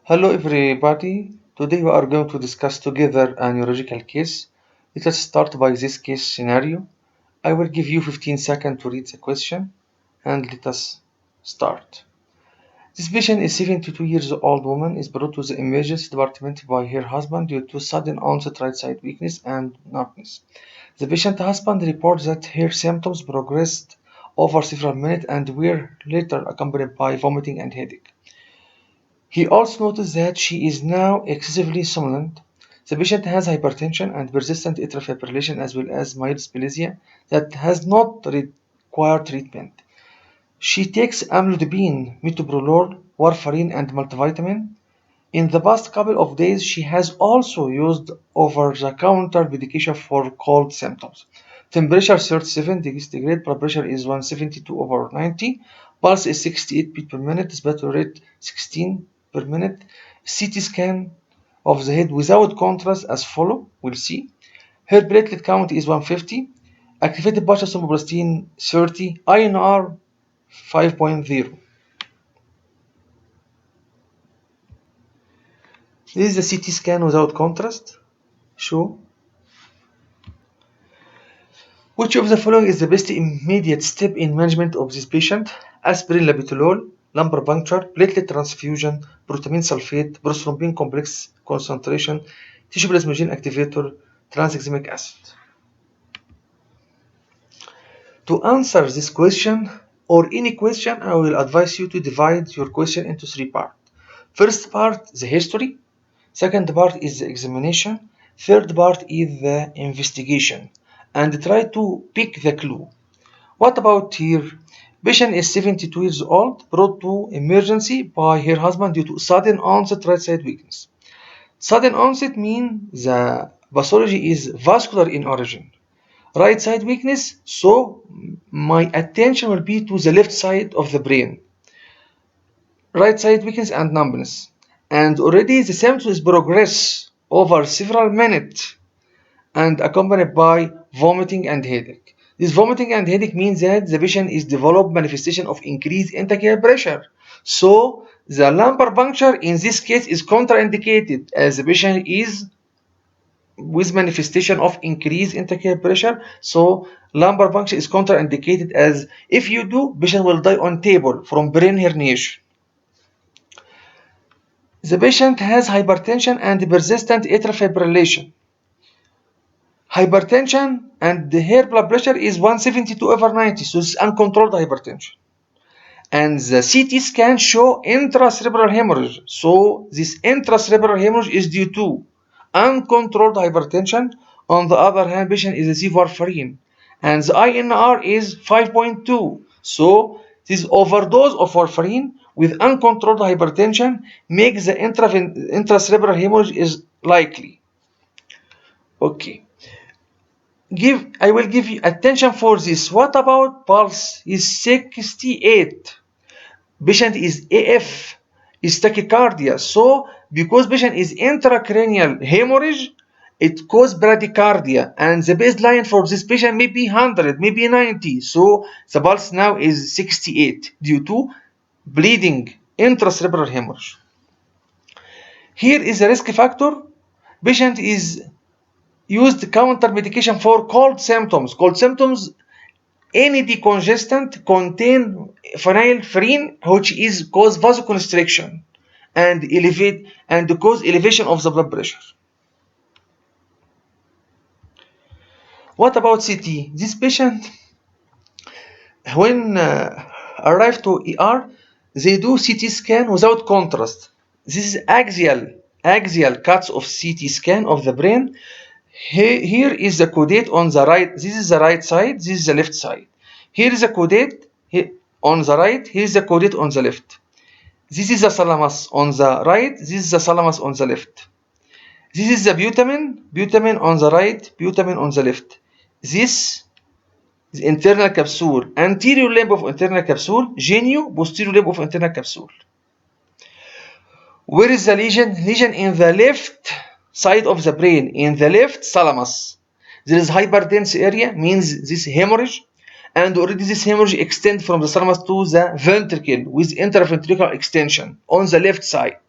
Hello everybody. Today we are going to discuss together a neurological case. Let us start by this case scenario. I will give you 15 seconds to read the question and let us start. This patient is 72 years old woman is brought to the emergency department by her husband due to sudden onset right side weakness and numbness. The patient husband reports that her symptoms progressed over several minutes and were later accompanied by vomiting and headache. He also noticed that she is now excessively somnolent. The patient has hypertension and persistent atrial fibrillation as well as mild dysplasia that has not required treatment. She takes amlodipine, metoprolol, warfarin, and multivitamin. In the past couple of days, she has also used over-the-counter medication for cold symptoms. Temperature 37 degrees centigrade, blood pressure is 172 over 90, pulse is 68 beats per minute, respiratory rate 16 per minute. CT scan of the head without contrast as follow. We'll see. Her platelet count is 150. Activated partial somatostatin 30. INR 5.0. This is the CT scan without contrast. Show. Which of the following is the best immediate step in management of this patient? Aspirin, labetalol, lumbar puncture, platelet transfusion, protamine sulfate, prothrombin complex concentration, tissue plasminogen activator, tranexamic acid. To answer this question or any question, I will advise you to divide your question into three parts. First part, the history. Second part is the examination. Third part is the investigation. And try to pick the clue. What about here? Patient is 72 years old, brought to emergency by her husband due to sudden onset right side weakness. Sudden onset means the pathology is vascular in origin. Right side weakness, so my attention will be to the left side of the brain. Right side weakness and numbness. And already the symptoms progress over several minutes and accompanied by vomiting and headache. This vomiting and headache means that the patient is developed manifestation of increased intracranial pressure. So the lumbar puncture in this case is contraindicated as the patient is with manifestation of increased intracranial pressure. So lumbar puncture is contraindicated as if you do, patient will die on table from brain herniation. The patient has hypertension and persistent atrial fibrillation. Hypertension and her blood pressure is 172 over 90, so it's uncontrolled hypertension. And the CT scan show intracerebral hemorrhage. So this intracerebral hemorrhage is due to uncontrolled hypertension. On the other hand, patient is receiving warfarin, and the INR is 5.2. So this overdose of warfarin with uncontrolled hypertension makes the intracerebral hemorrhage is likely. Okay. I will give you attention for this. What about pulse? Is 68. Patient is AF, is tachycardia. So because patient is intracranial hemorrhage, it causes bradycardia, and the baseline for this patient may be 100, maybe 90. So the pulse now is 68 due to bleeding intracerebral hemorrhage. Here is the risk factor. Patient is used counter medication for cold symptoms. Cold symptoms, any decongestant contain phenylphrine, which is cause vasoconstriction and cause elevation of the blood pressure. What about CT? This patient, when arrived to ER, they do CT scan without contrast. This is axial cuts of CT scan of the brain. Here is the caudate on the right. This is the right side. This is the left side. Here is the caudate on the right. Here is the caudate on the left. This is the thalamus on the right. This is the thalamus on the left. This is the putamen on the right, putamen on the left. This is internal capsule, anterior limb of internal capsule, genu, posterior limb of internal capsule. Where is the lesion? Lesion in the left side of the brain, in the left thalamus. There is hyperdense area, means this hemorrhage, and already this hemorrhage extends from the thalamus to the ventricle with intraventricular extension on the left side.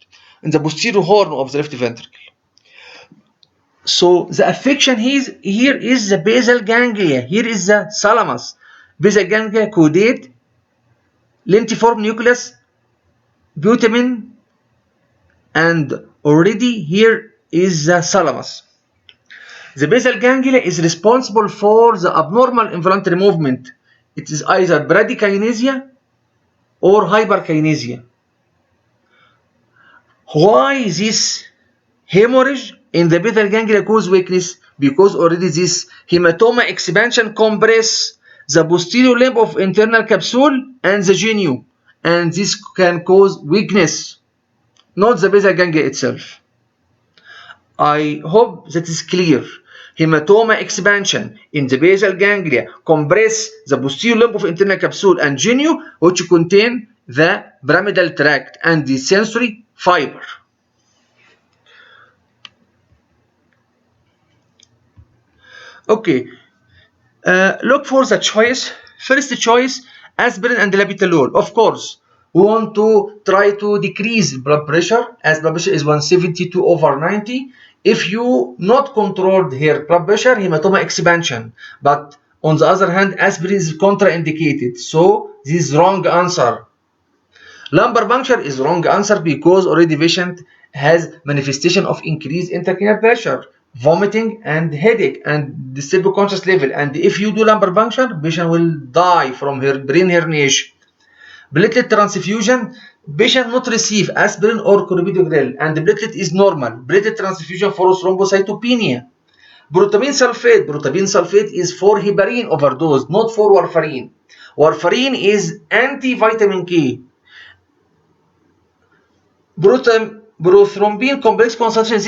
in the posterior horn of the left ventricle. So the affection here is the basal ganglia. Here is the thalamus. Basal ganglia caudate, lentiform nucleus, putamen, and already here is the thalamus. The basal ganglia is responsible for the abnormal involuntary movement. It is either bradykinesia or hyperkinesia. Why this hemorrhage in the basal ganglia cause weakness? Because already this hematoma expansion compress the posterior limb of internal capsule and the genu, and this can cause weakness, not the basal ganglia itself. I hope that is clear. Hematoma expansion in the basal ganglia compress the posterior limb of internal capsule and genu, which contain the pyramidal tract and the sensory fiber. Okay, look for the choice. First choice, aspirin and labetalol. Of course, we want to try to decrease blood pressure, as blood pressure is 172/90. If you not controlled here blood pressure, hematoma expansion. But on the other hand, aspirin is contraindicated. So this is wrong answer. Lumbar puncture is wrong answer because already patient has manifestation of increased intracranial pressure, vomiting and headache and disturbed conscious level. And if you do lumbar puncture, patient will die from her brain herniation. Platelet transfusion, patient not receive aspirin or clopidogrel and the platelet is normal. Platelet transfusion for thrombocytopenia. Protamine sulfate is for heparin overdose, not for warfarin. Warfarin is anti-vitamin K. Prothrombin complex concentration,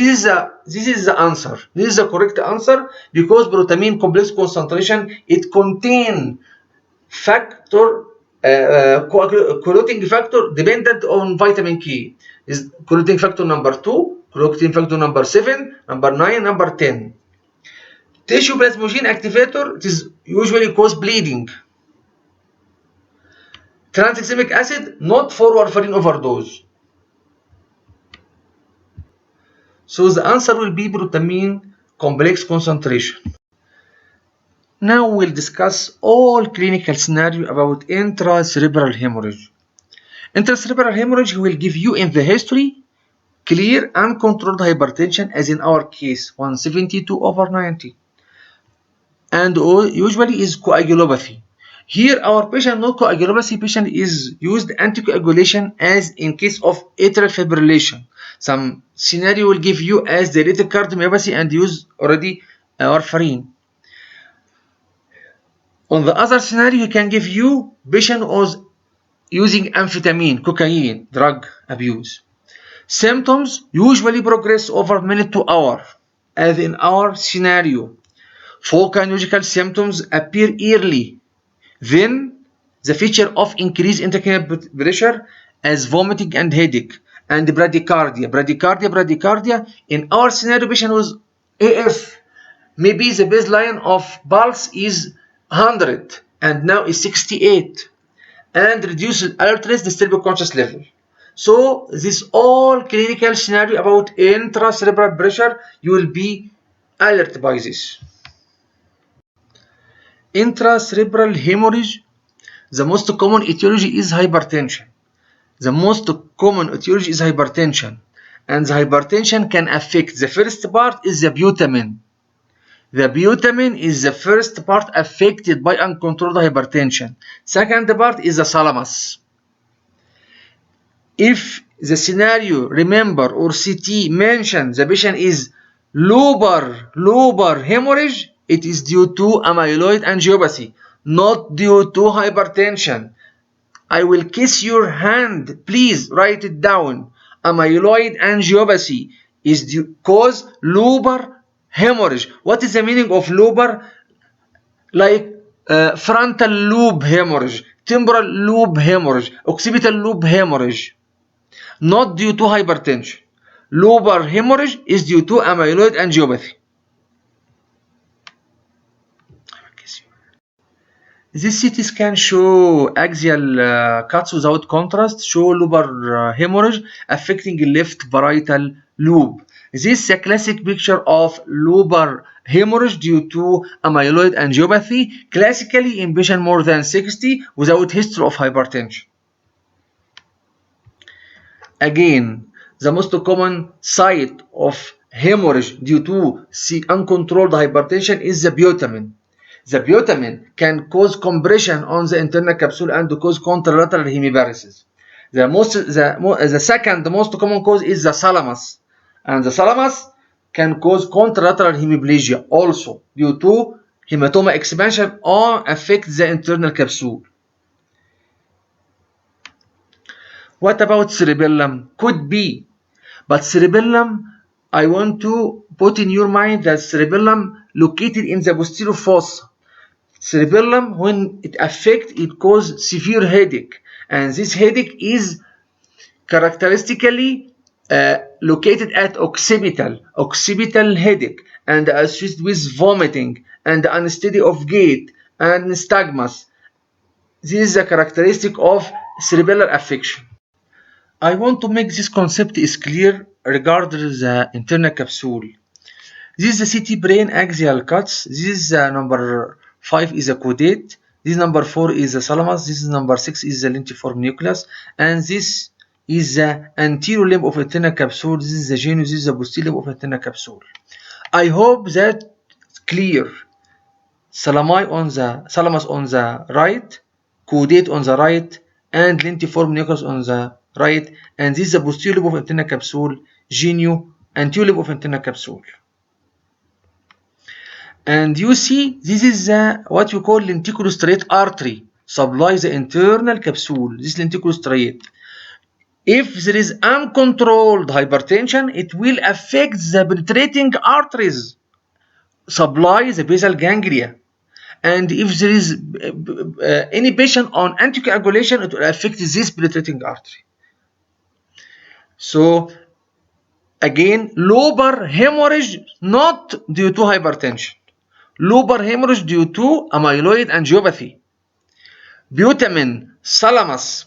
this is the answer. This is the correct answer because protamine complex concentration, it contain factor, collating factor dependent on vitamin K. Is collating factor number 2, collating factor number 7, number 9, number 10. Tissue plasminogen activator, it is usually cause bleeding. Tranexamic acid, not for warfarin overdose. So the answer will be protamine complex concentration. Now we'll discuss all clinical scenario about intracerebral hemorrhage. Intracerebral hemorrhage will give you in the history clear uncontrolled hypertension as in our case 172/90 and usually is coagulopathy. Here our patient not coagulopathy patient is used anticoagulation as in case of atrial fibrillation. Some scenario will give you as dilated cardiomyopathy and use already warfarin. On the other scenario, he can give you patient was using amphetamine, cocaine, drug abuse. Symptoms usually progress over minute to hour, as in our scenario. Focal neurological symptoms appear early. Then the feature of increased intracranial pressure as vomiting and headache and bradycardia. Bradycardia. In our scenario, patient was AF. Maybe the baseline of pulse is 100 and now is 68 and reduces alertness, disturbed conscious level. So this all clinical scenario about intracerebral pressure, you will be alert by this. Intracerebral hemorrhage, the most common etiology is hypertension. The most common etiology is hypertension, and the hypertension can affect, the first part is the putamen. The putamen is the first part affected by uncontrolled hypertension. Second part is the thalamus. If the scenario, remember, or CT mentioned the patient is lobar hemorrhage, it is due to amyloid angiopathy, not due to hypertension. I will kiss your hand. Please write it down. Amyloid angiopathy is due cause lobar hemorrhage. What is the meaning of lobar? Like frontal lobe hemorrhage, temporal lobe hemorrhage, occipital lobe hemorrhage. Not due to hypertension. Lobar hemorrhage is due to amyloid angiopathy. This CT scan show axial cuts without contrast, show lobar hemorrhage affecting left parietal lobe. This is a classic picture of lobar hemorrhage due to amyloid angiopathy, classically in patient more than 60 without history of hypertension. Again, the most common site of hemorrhage due to uncontrolled hypertension is the putamen. The putamen can cause compression on the internal capsule and cause contralateral hemiparesis. The second most common cause is the thalamus, and the thalamus can cause contralateral hemiplegia also due to hematoma expansion or affect the internal capsule. What about cerebellum? Could be. But cerebellum, I want to put in your mind that cerebellum located in the posterior fossa. Cerebellum, when it affects, it causes severe headache. And this headache is characteristically located at occipital headache, and associated with vomiting and unsteady of gait and nystagmus. This is a characteristic of cerebellar affection. I want to make this concept is clear regarding the internal capsule. This is the CT brain axial cuts. This is number 5 is a caudate. This number 4 is the thalamus. This is number 6 is the lentiform nucleus. And this is the anterior limb of internal capsule. This is the genius. This is the posterior limb of internal capsule. I hope that clear. Thalamus on the right, caudate on the right, and lentiform nucleus on the right, and this is the posterior lobe of internal capsule, genu, anterior lobe of internal capsule. And you see, this is what you call lenticulostriate artery, supplies the internal capsule. This lenticulostriate. If there is uncontrolled hypertension, it will affect the penetrating arteries, supply the basal ganglia. And if there is any patient on anticoagulation, it will affect this penetrating artery. So again, lobar hemorrhage not due to hypertension. Lobar hemorrhage due to amyloid angiopathy. Putamen, thalamus,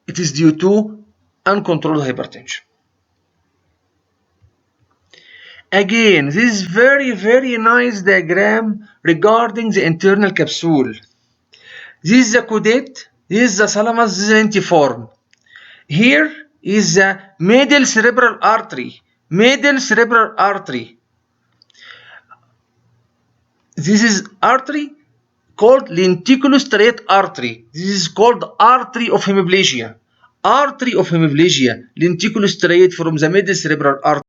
it is due to uncontrolled hypertension. Again, this is very nice diagram regarding the internal capsule. This is the caudate, this is the thalamus, this is the lentiform. Here is the middle cerebral artery. This is artery called lenticulostriate artery. This is called artery of hemiplegia. Lenticulostriate from the middle cerebral artery.